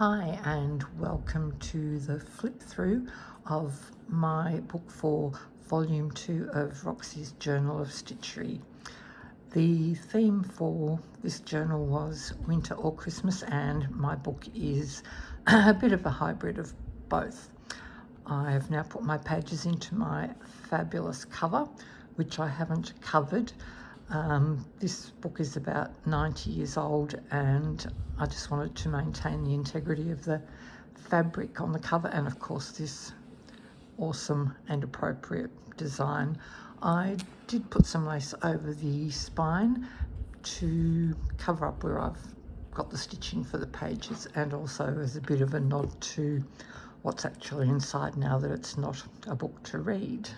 Hi and welcome to the flip through of my book for volume 2 of Roxy's Journal of Stitchery. The theme for this journal was winter or Christmas, and my book is a bit of a hybrid of both. I have now put my pages into my fabulous cover, which I haven't covered. This book is about 90 years old, and I just wanted to maintain the integrity of the fabric on the cover and of course this awesome and appropriate design. I did put some lace over the spine to cover up where I've got the stitching for the pages, and also as a bit of a nod to what's actually inside now that it's not a book to read.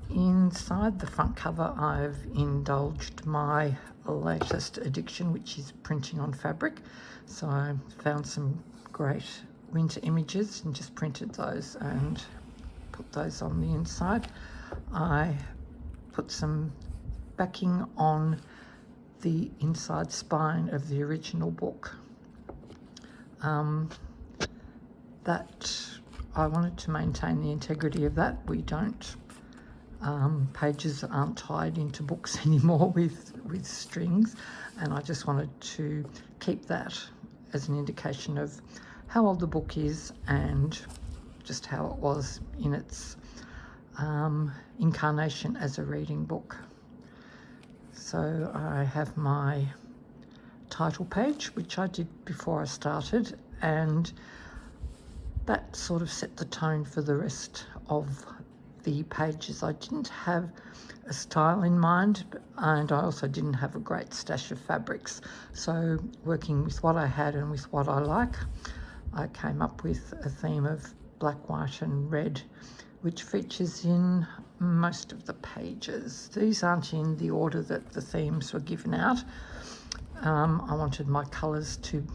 Inside the front cover, I've indulged my latest addiction, which is printing on fabric. So I found some great winter images and just printed those and put those on the inside. I put some backing on the inside spine of the original book. That I wanted to maintain the integrity of that. We don't pages aren't tied into books anymore with strings, and I just wanted to keep that as an indication of how old the book is and just how it was in its incarnation as a reading book. So I have my title page, which I did before I started, and that sort of set the tone for the rest of the pages. I didn't have a style in mind, and I also didn't have a great stash of fabrics. So working with what I had and with what I like, I came up with a theme of black, white and red, which features in most of the pages. These aren't in the order that the themes were given out. I wanted my colours to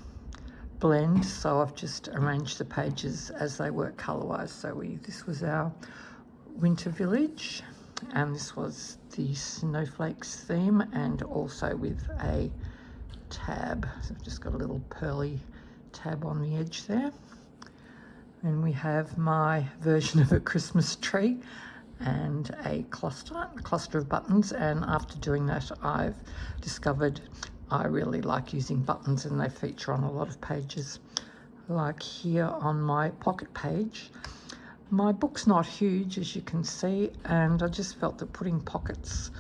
blend, so I've just arranged the pages as they were colour-wise. So this was our Winter Village, and this was the snowflakes theme, and also with a tab. So I've just got a little pearly tab on the edge there. And we have my version of a Christmas tree and a cluster of buttons, and after doing that I've discovered I really like using buttons, and they feature on a lot of pages. Like here on my pocket page, my book's not huge, as you can see, and I just felt that putting pockets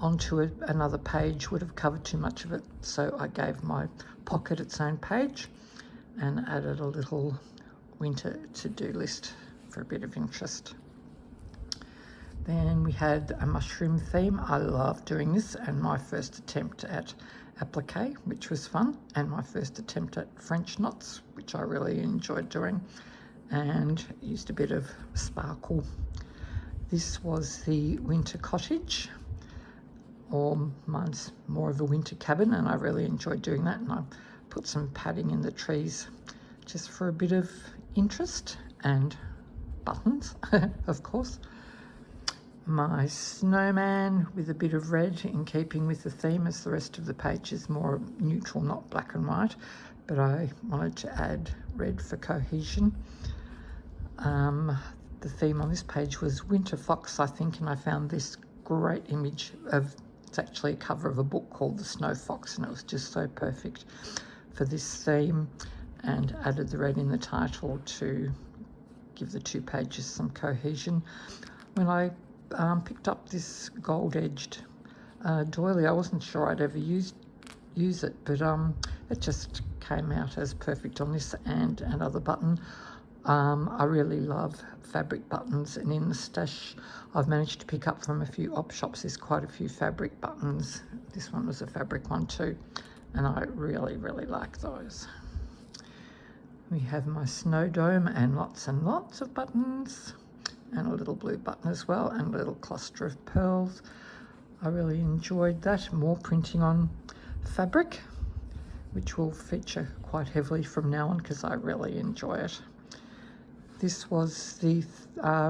onto another page would have covered too much of it, so I gave my pocket its own page and added a little winter to-do list for a bit of interest. Then we had a mushroom theme. I love doing this, and my first attempt at applique, which was fun, and my first attempt at French knots, which I really enjoyed doing, and used a bit of sparkle. This was the winter cottage, or mine's more of a winter cabin, and I really enjoyed doing that, and I put some padding in the trees just for a bit of interest, and buttons of course. My snowman with a bit of red, in keeping with the theme, as the rest of the page is more neutral, not black and white, but I wanted to add red for cohesion. The theme on this page was winter fox, I think, and I found this great image of, it's actually a cover of a book called The Snow Fox, and it was just so perfect for this theme, and added the red in the title to give the two pages some cohesion. When I picked up this gold-edged doily, I wasn't sure I'd ever use it, but it just came out as perfect on this and another button. I really love fabric buttons, and in the stash I've managed to pick up from a few op shops, there's quite a few fabric buttons. This one was a fabric one too, and I really like those. We have my snow dome and lots of buttons, and a little blue button as well, and a little cluster of pearls. I really enjoyed that. More printing on fabric, which will feature quite heavily from now on because I really enjoy it. This was the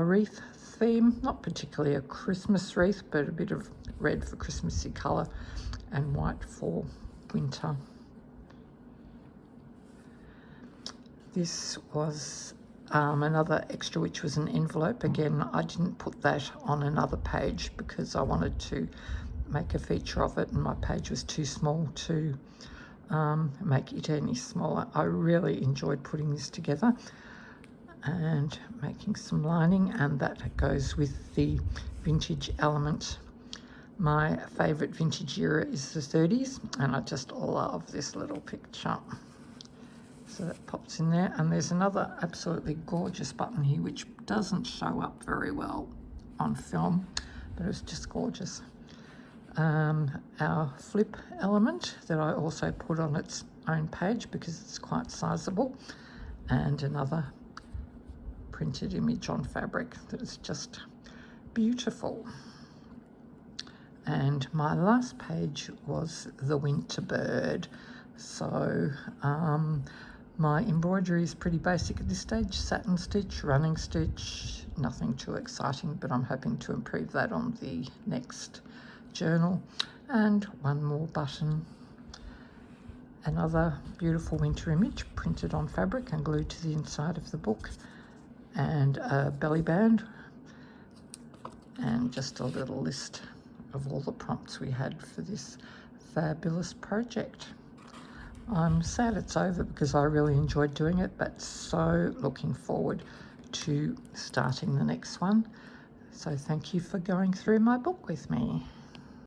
wreath theme, not particularly a Christmas wreath, but a bit of red for Christmassy colour and white for winter. this was another extra, which was an envelope. Again, I didn't put that on another page because I wanted to make a feature of it, and my page was too small to make it any smaller. I really enjoyed putting this together and making some lining, and that goes with the vintage element. My favourite vintage era is the 30s, and I just love this little picture. So that pops in there, and there's another absolutely gorgeous button here which doesn't show up very well on film, but it's just gorgeous. Our flip element that I also put on its own page because it's quite sizable, and another printed image on fabric that is just beautiful. And my last page was the winter bird. So my embroidery is pretty basic at this stage: satin stitch, running stitch, nothing too exciting, but I'm hoping to improve that on the next journal. And one more button, another beautiful winter image printed on fabric and glued to the inside of the book, and a belly band, and just a little list of all the prompts we had for this fabulous project. I'm sad it's over because I really enjoyed doing it, but so looking forward to starting the next one. So thank you for going through my book with me.